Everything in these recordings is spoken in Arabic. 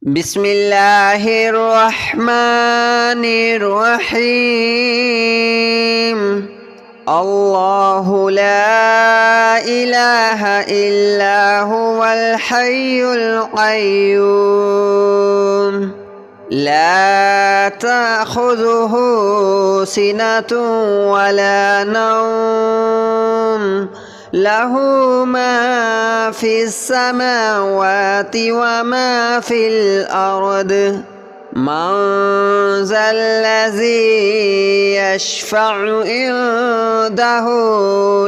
بسم الله الرحمن الرحيم. الله لا إله إلا هو الحي القيوم لا تأخذه سنة ولا نوم له ما في السماوات وما في الأرض من ذا الذي يشفع عنده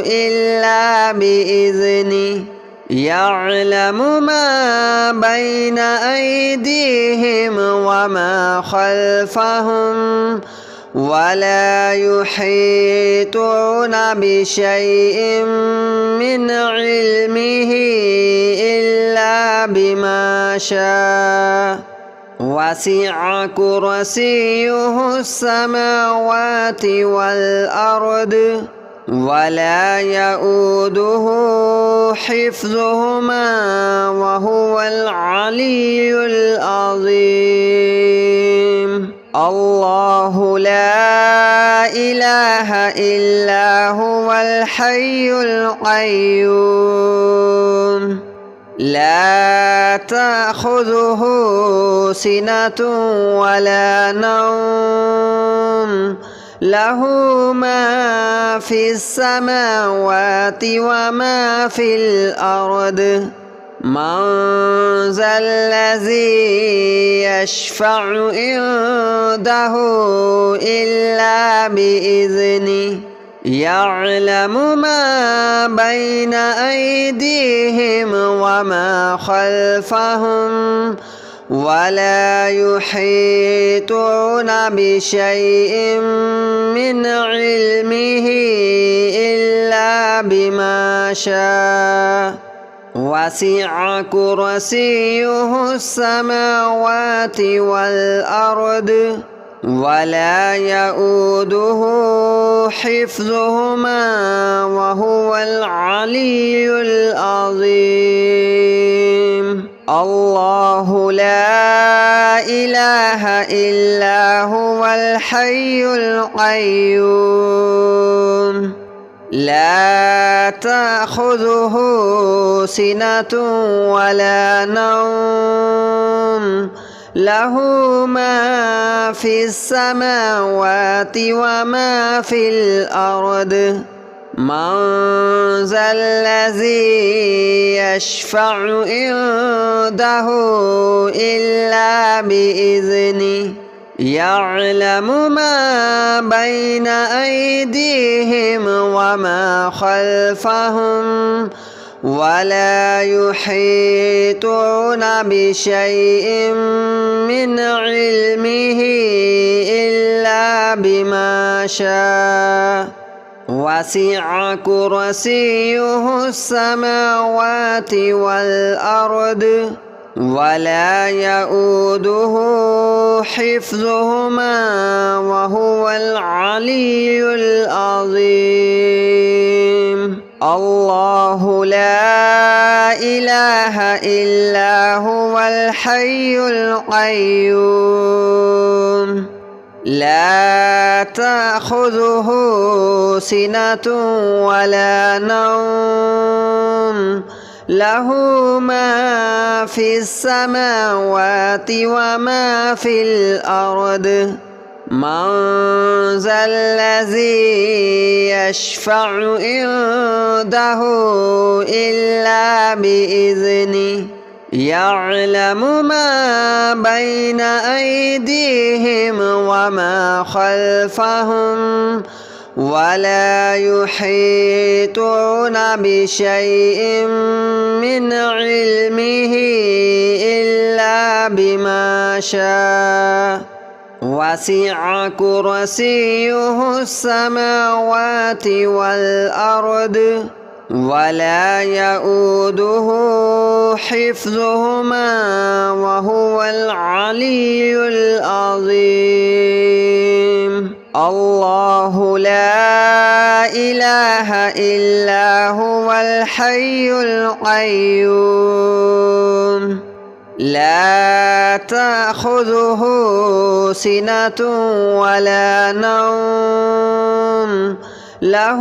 إلا بإذنه يعلم ما بين أيديهم وما خلفهم ولا يحيطون بشيء من علمه إلا بما شاء وسع كرسيه السماوات والأرض ولا يؤوده حفظهما وهو العلي العظيم. الله لا إله إلا هو الحي القيوم لا تأخذه سنة ولا نوم له ما في السماوات وما في الأرض من ذا الذي يشفع عنده إلا بإذنه يعلم ما بين أيديهم وما خلفهم ولا يحيطون بشيء من علمه إلا بما شاء وسع كرسيه السماوات والأرض ولا يؤوده حفظهما وهو العلي العظيم. الله لا إله إلا هو الحي القيوم لا تأخذه سنة ولا نوم له ما في السماوات وما في الأرض من ذا الذي يشفع عنده إلا بإذنه يعلم ما بين أيديهم وما خلفهم ولا يحيطون بشيء من علمه إلا بما شاء وسع كرسيه السماوات والأرض ولا يؤوده حفظهما وهو العلي العظيم. الله لا إله إلا هو الحي القيوم لا تأخذه سنة ولا نوم له ما في السماوات وما في الأرض من ذا الذي يشفع عنده إلا بإذنه يعلم ما بين أيديهم وما خلفهم ولا يحيطون بشيء من علمه إلا بما شاء وسع كرسيه السماوات والأرض ولا يؤوده حفظهما وهو العلي العظيم. الله لا إله إلا هو الحي القيوم لا تأخذه سنة ولا نوم له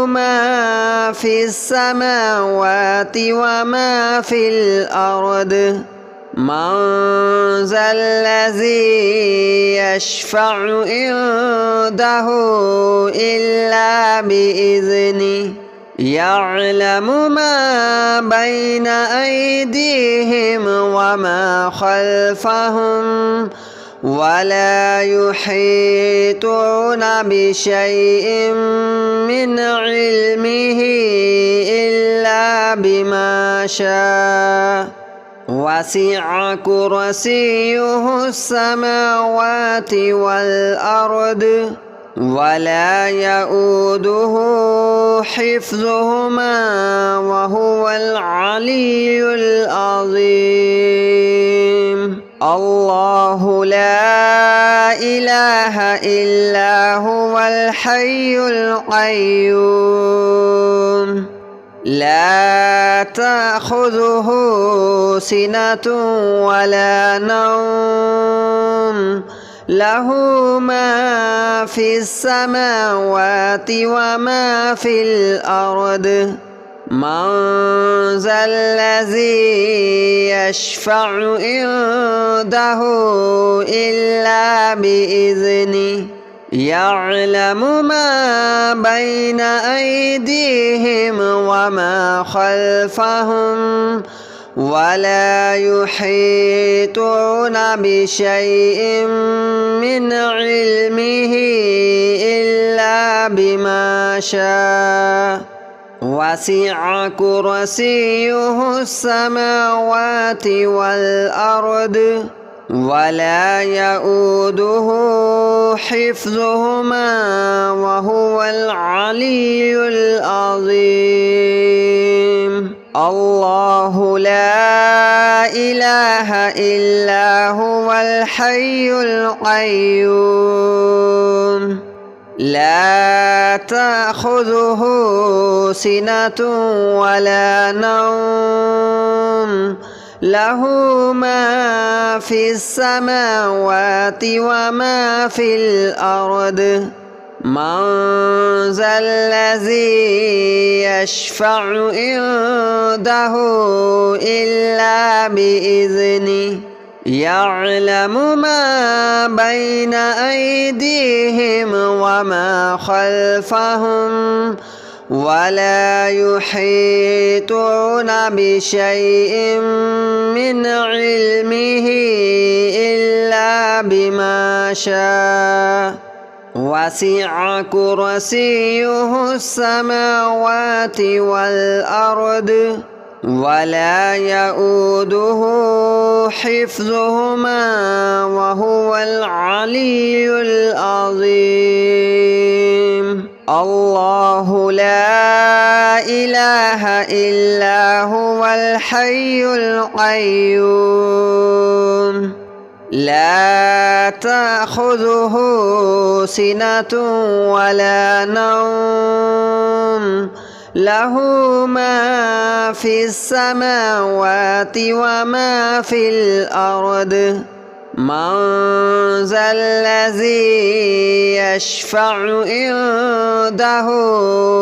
ما في السماوات وما في الأرض من ذا الذي يشفع عنده إلا بإذنه يعلم ما بين أيديهم وما خلفهم ولا يحيطون بشيء من علمه إلا بما شاء وسع كرسيه السماوات والأرض ولا يؤوده حفظهما وهو العلي العظيم الله لا إله إلا هو الحي القيوم لا تأخذه سنة ولا نوم له ما في السماوات وما في الأرض من ذا الذي يشفع عنده إلا بإذنه يعلم ما بين أيديهم وما خلفهم ولا يحيطون بشيء من علمه إلا بما شاء وسع كرسيه السماوات والأرض ولا يؤوده حفظهما وهو العلي العظيم الله لا إله إلا هو الحي القيوم لا تأخذه سنة ولا نوم له ما في السماوات وما في الأرض من ذا الذي يشفع عنده إلا بإذنه يعلم ما بين أيديهم وما خلفهم ولا يحيطون بشيء من علمه إلا بما شاء وسع كرسيه السماوات والأرض ولا يؤوده حفظهما وهو العلي العظيم الله لا إله إلا هو الحي القيوم لا تأخذه سنة ولا نوم له ما في السماوات وما في الأرض من ذا الذي يشفع عنده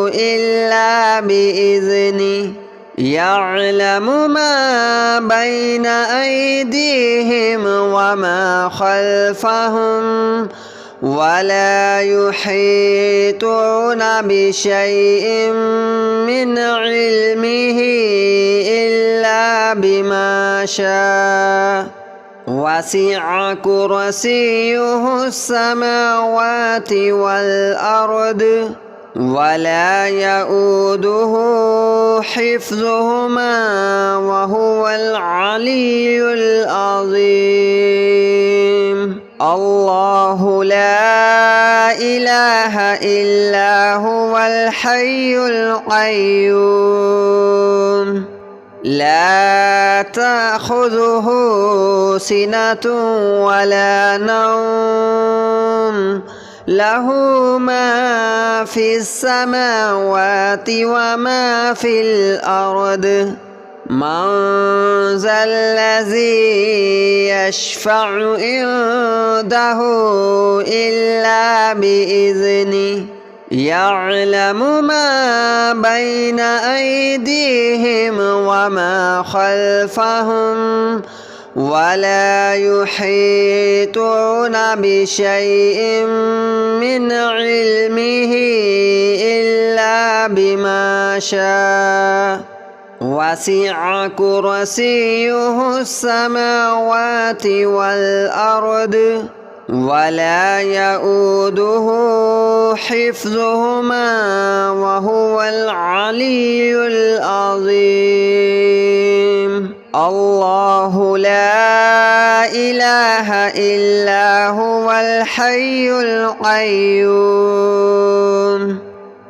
إلا بإذنه يعلم ما بين أيديهم وما خلفهم ولا يحيطون بشيء من علمه إلا بما شاء وسع كرسيه السماوات والأرض ولا يؤوده حفظهما وهو العلي العظيم الله لا إله إلا هو الحي القيوم لا تأخذه سنة ولا نوم له ما في السماوات وما في الأرض من ذا الذي يشفع عنده إلا بإذنه يعلم ما بين أيديهم وما خلفهم ولا يحيطون بشيء من علمه إلا بما شاء وسع كرسيه السماوات والأرض ولا يؤوده حفظهما وهو العلي العظيم الله لا إله إلا هو الحي القيوم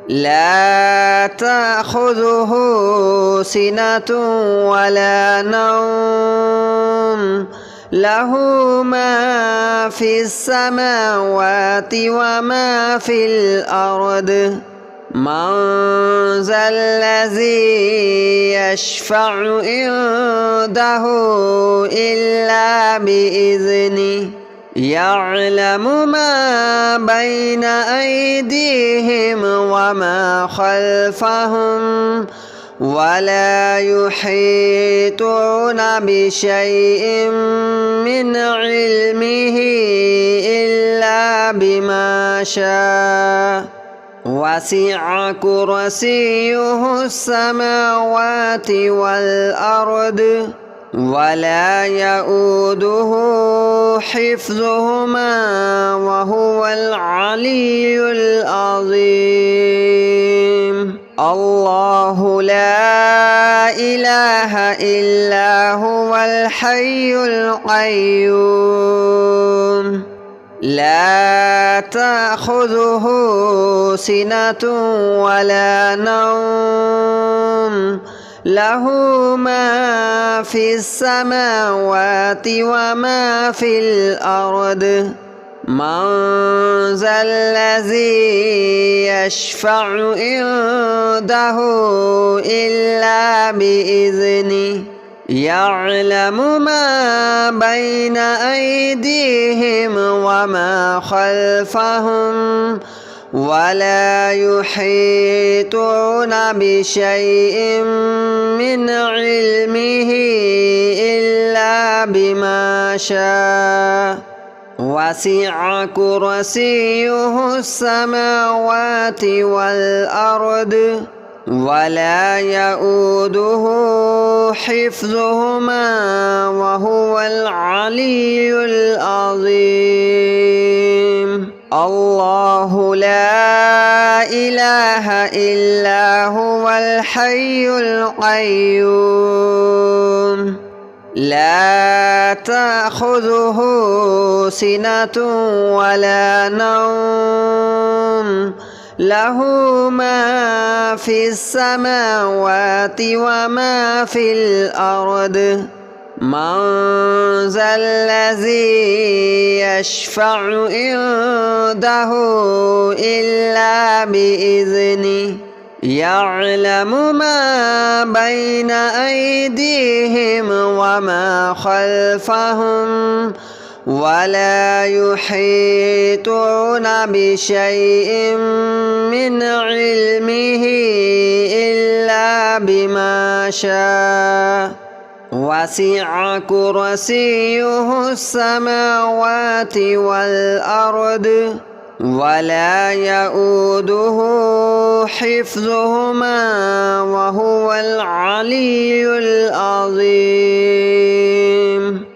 لا تأخذه سنة ولا نوم له ما في السماوات وما في الأرض من ذا الذي يشفع عنده إلا بإذنه يعلم ما بين أيديهم وما خلفهم ولا يحيطون بشيء من علمه إلا بما شاء وسع كرسيه السماوات والأرض ولا يؤوده حفظهما وهو العلي العظيم الله لا إله إلا هو الحي القيوم لا تأخذه سنة ولا نوم له ما في السماوات وما في الأرض من ذا الذي يشفع عنده إلا بإذنه يعلم ما بين أيديهم وما خلفهم ولا يحيطون بشيء من علمه إلا بما شاء وسع كرسيه السماوات والأرض ولا يؤوده حفظهما وهو العلي العظيم الله لا إله إلا هو الحي القيوم لا تأخذه سنة ولا نوم له ما في السماوات وما في الأرض من ذا الذي يشفع عنده إلا بإذنه يعلم ما بين أيديهم وما خلفهم ولا يحيطون بشيء من علمه إلا بما شاء وسع كرسيه السماوات والأرض ولا يؤوده حفظهما وهو العلي العظيم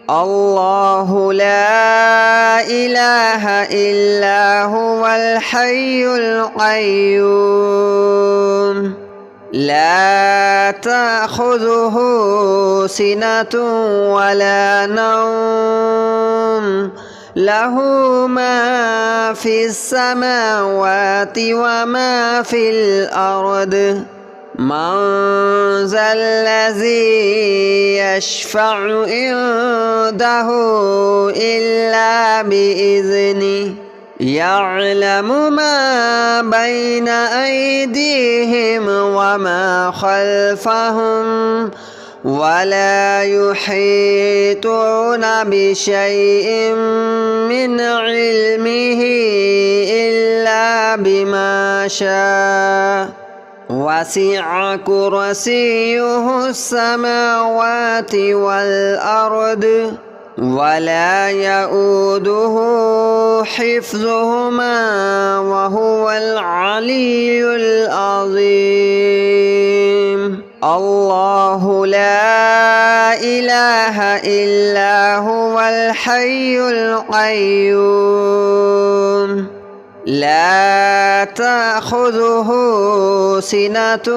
الله لا إله إلا هو الحي القيوم لا تأخذه سنة ولا نوم له ما في السماوات وما في الأرض من ذا الذي يشفع عنده إلا بإذنه يعلم ما بين أيديهم وما خلفهم ولا يحيطون بشيء من علمه إلا بما شاء وسع كرسيه السماوات والأرض ولا يؤوده حفظهما وهو العلي العظيم الله لا إله إلا هو الحي القيوم لا تأخذه سنة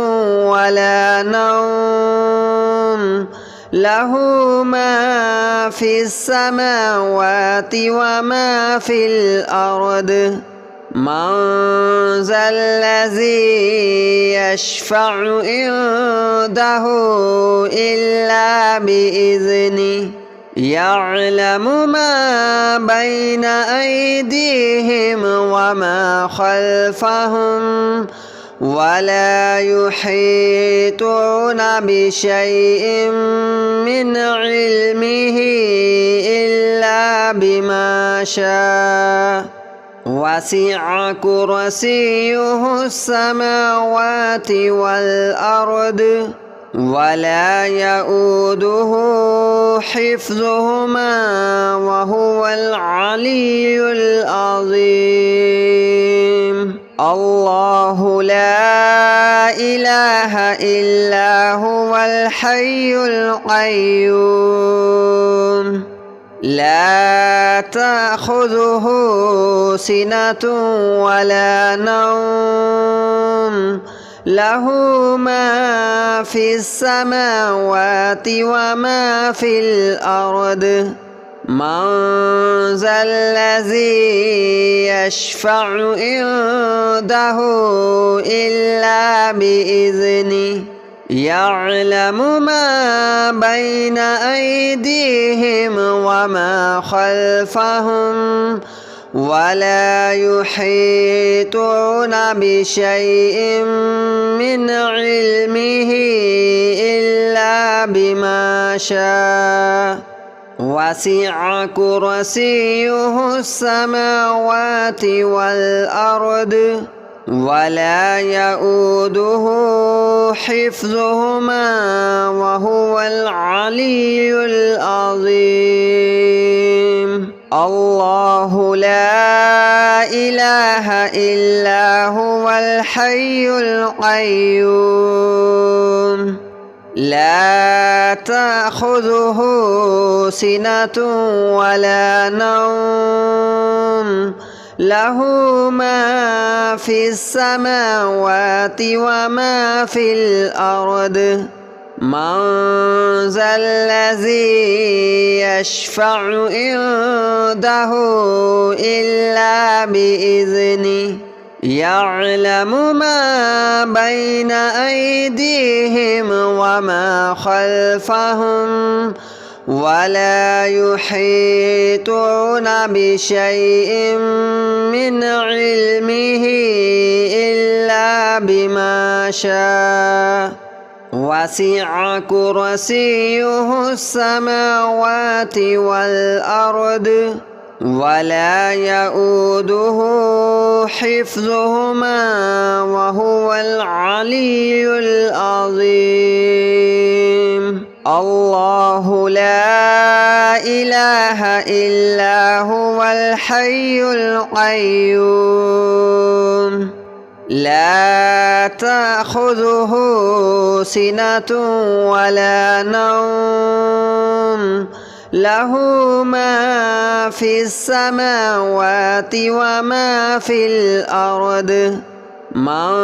ولا نوم له ما في السماوات وما في الأرض من ذا الذي يشفع عنده إلا بإذنه يعلم ما بين أيديهم وما خلفهم ولا يحيطون بشيء من علمه إلا بما شاء وسع كرسيه السماوات والأرض ولا يؤوده حفظهما وهو العلي العظيم الله لا إله إلا هو الحي القيوم لا تأخذه سنة ولا نوم له ما في السماوات وما في الأرض من ذا الذي يشفع عنده إلا بإذنه يعلم ما بين أيديهم وما خلفهم ولا يحيطون بشيء من علمه إلا بما شاء وسع كرسيه السماوات والأرض ولا يؤوده حفظهما وهو العلي العظيم الله لا إله إلا هو الحي القيوم لا تأخذه سنة ولا نوم له ما في السماوات وما في الأرض من ذا الذي يشفع عنده إلا بإذنه يعلم ما بين أيديهم وما خلفهم ولا يحيطون بشيء من علمه إلا بما شاء وسع كرسيه السماوات والأرض ولا يؤوده حفظهما وهو العلي العظيم الله لا إله إلا هو الحي القيوم لا تأخذه سنة ولا نوم له ما في السماوات وما في الأرض من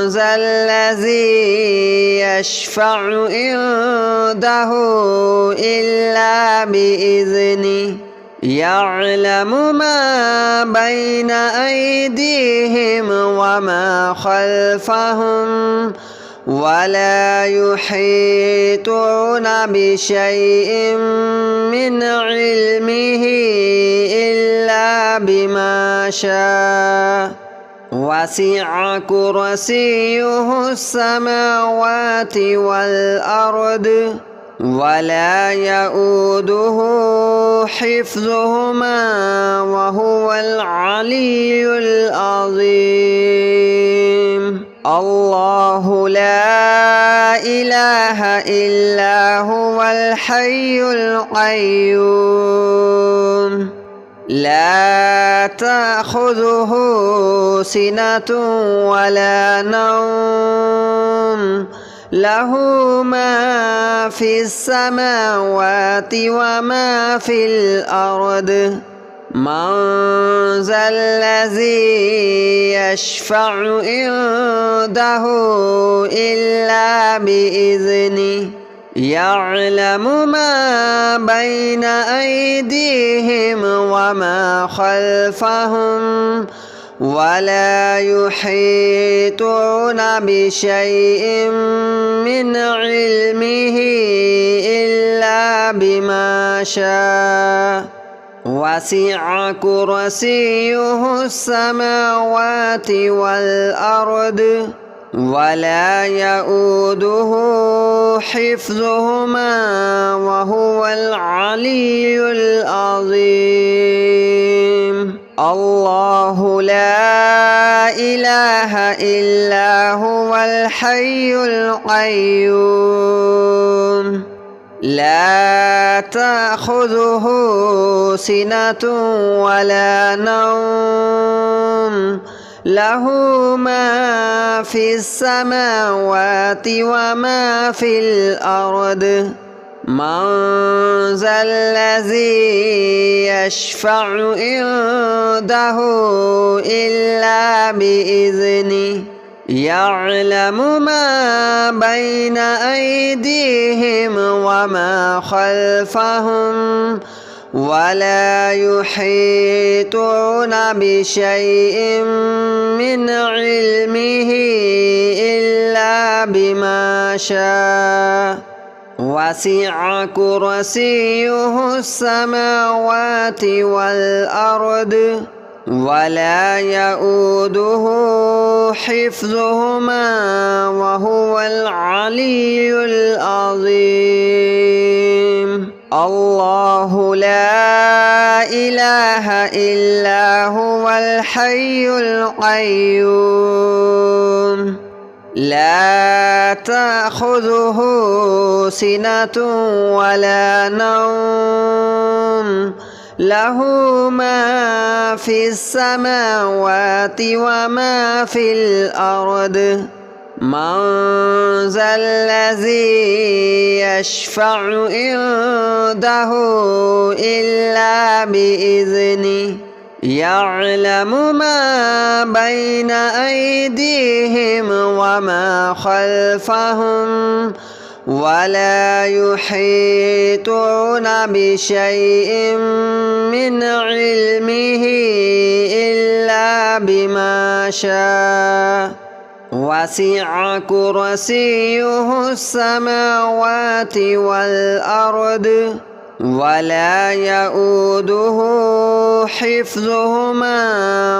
ذا الذي يشفع عنده إلا بإذنه يعلم ما بين أيديهم وما خلفهم ولا يحيطون بشيء من علمه إلا بما شاء وسع كرسيه السماوات والأرض ولا يؤوده حفظهما وهو العلي العظيم الله لا إله إلا هو الحي القيوم لا تأخذه سنة ولا نوم له ما في السماوات وما في الأرض من ذا الذي يشفع عنده إلا بإذنه يعلم ما بين أيديهم وما خلفهم ولا يحيطون بشيء من علمه إلا بما شاء وسع كرسيه السماوات والأرض ولا يؤوده حفظهما وهو العلي العظيم الله لا إله إلا هو الحي القيوم لا تأخذه سنة ولا نوم له ما في السماوات وما في الأرض من ذا الذي يشفع عنده إلا بإذنه يعلم ما بين أيديهم وما خلفهم ولا يحيطون بشيء من علمه إلا بما شاء وسع كرسيه السماوات والأرض ولا يؤوده حفظهما وهو العلي العظيم الله لا إله إلا هو الحي القيوم لا تأخذه سنة ولا نوم له ما في السماوات وما في الأرض من ذا الذي يشفع عنده إلا بإذنه يعلم ما بين أيديهم وما خلفهم ولا يحيطون بشيء من علمه إلا بما شاء وسع كرسيه السماوات والأرض ولا يؤوده حفظهما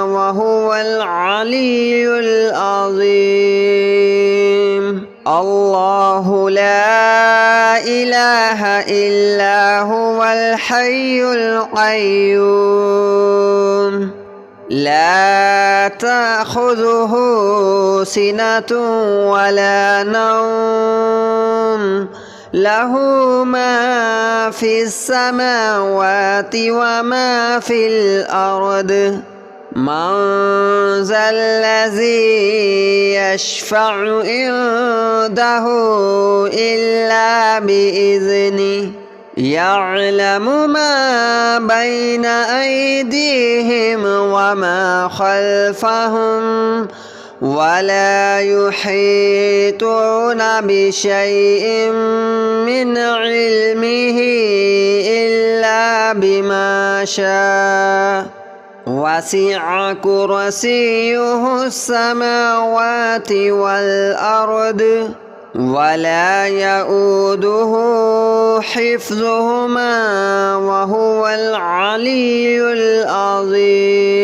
وهو العلي العظيم الله لا إله إلا هو الحي القيوم لا تأخذه سنة ولا نوم له ما في السماوات وما في الأرض من ذا الذي يشفع عنده إلا بإذنه يعلم ما بين أيديهم وما خلفهم ولا يحيطون بشيء من علمه إلا بما شاء وسع كرسيه السماوات والأرض ولا يؤوده حفظهما وهو العلي العظيم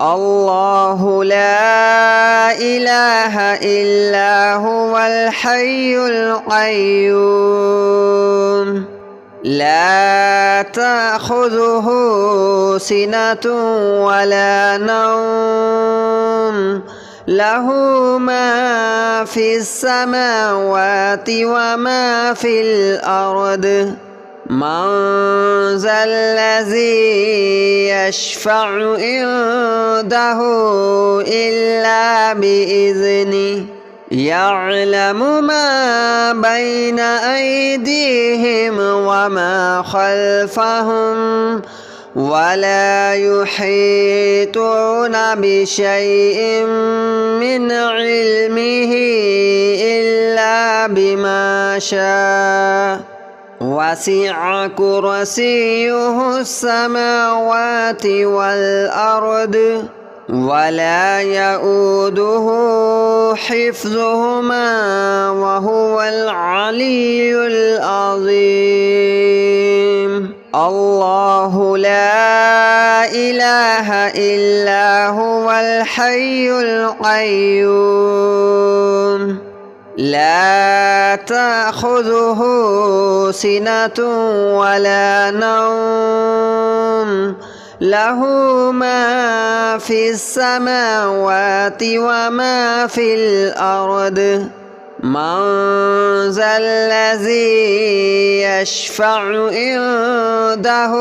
الله لا إله إلا هو الحي القيوم لا تأخذه سنة ولا نوم له ما في السماوات وما في الأرض من ذا الذي يشفع عنده إلا بإذنه يعلم ما بين أيديهم وما خلفهم ولا يحيطون بشيء من علمه إلا بما شاء وسع كرسيه السماوات والأرض ولا يؤوده حفظهما وهو العلي العظيم الله لا إله إلا هو الحي القيوم لا تأخذه سنة ولا نوم له ما في السماوات وما في الأرض من ذا الذي يشفع عنده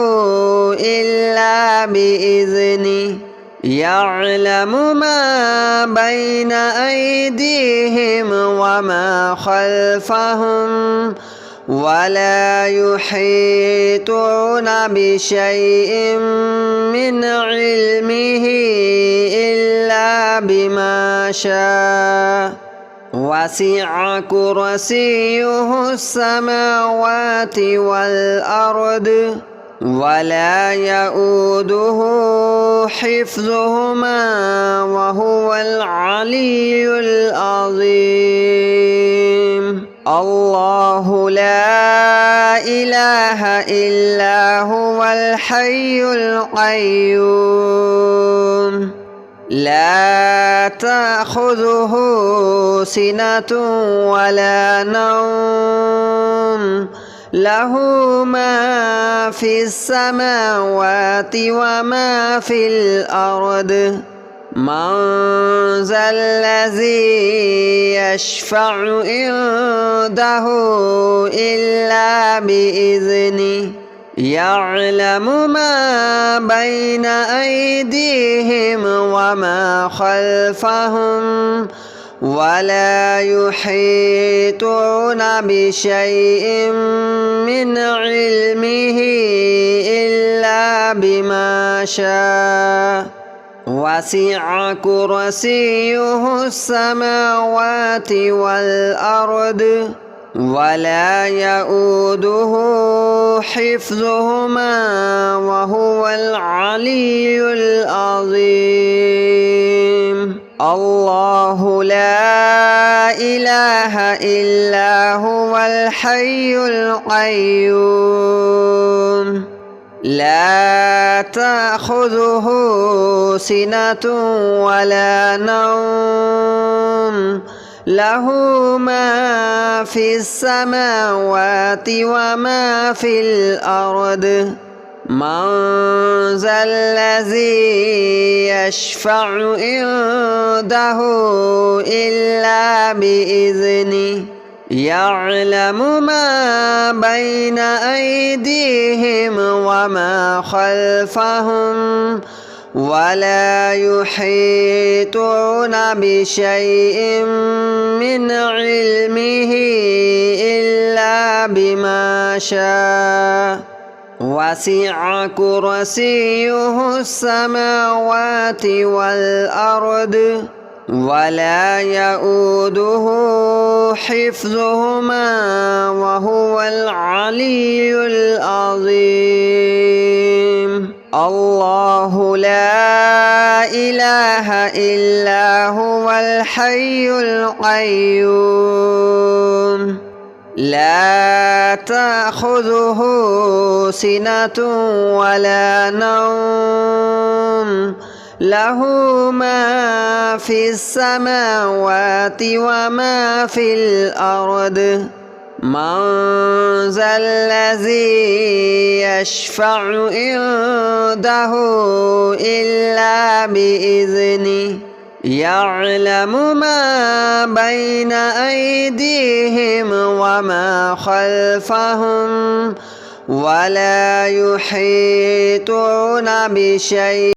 إلا بإذنه يعلم ما بين أيديهم وما خلفهم ولا يحيطون بشيء من علمه إلا بما شاء وسع كرسيه السماوات والأرض ولا يؤوده حفظهما وهو العلي العظيم الله لا إله إلا هو الحي القيوم لا تأخذه سنة ولا نوم له ما في السماوات وما في الأرض من ذا الذي يشفع عنده إلا بإذنه يعلم ما بين أيديهم وما خلفهم ولا يحيطون بشيء من علمه إلا بما شاء وسع كرسيه السماوات والأرض ولا يؤوده حفظهما وهو العلي العظيم الله لا إله إلا هو الحي القيوم لا تأخذه سنة ولا نوم له ما في السماوات وما في الأرض من ذا الذي يشفع عنده إلا بإذنه يعلم ما بين أيديهم وما خلفهم ولا يحيطون بشيء من علمه إلا بما شاء وسع كرسيه السماوات والأرض ولا يؤوده حفظهما وهو العلي العظيم الله لا إله إلا هو الحي القيوم لا تأخذه سنة ولا نوم له ما في السماوات وما في الأرض من ذا الذي يشفع عنده إلا بإذنه يعلم ما بين أيديهم وما خلفهم ولا يحيطون بشيء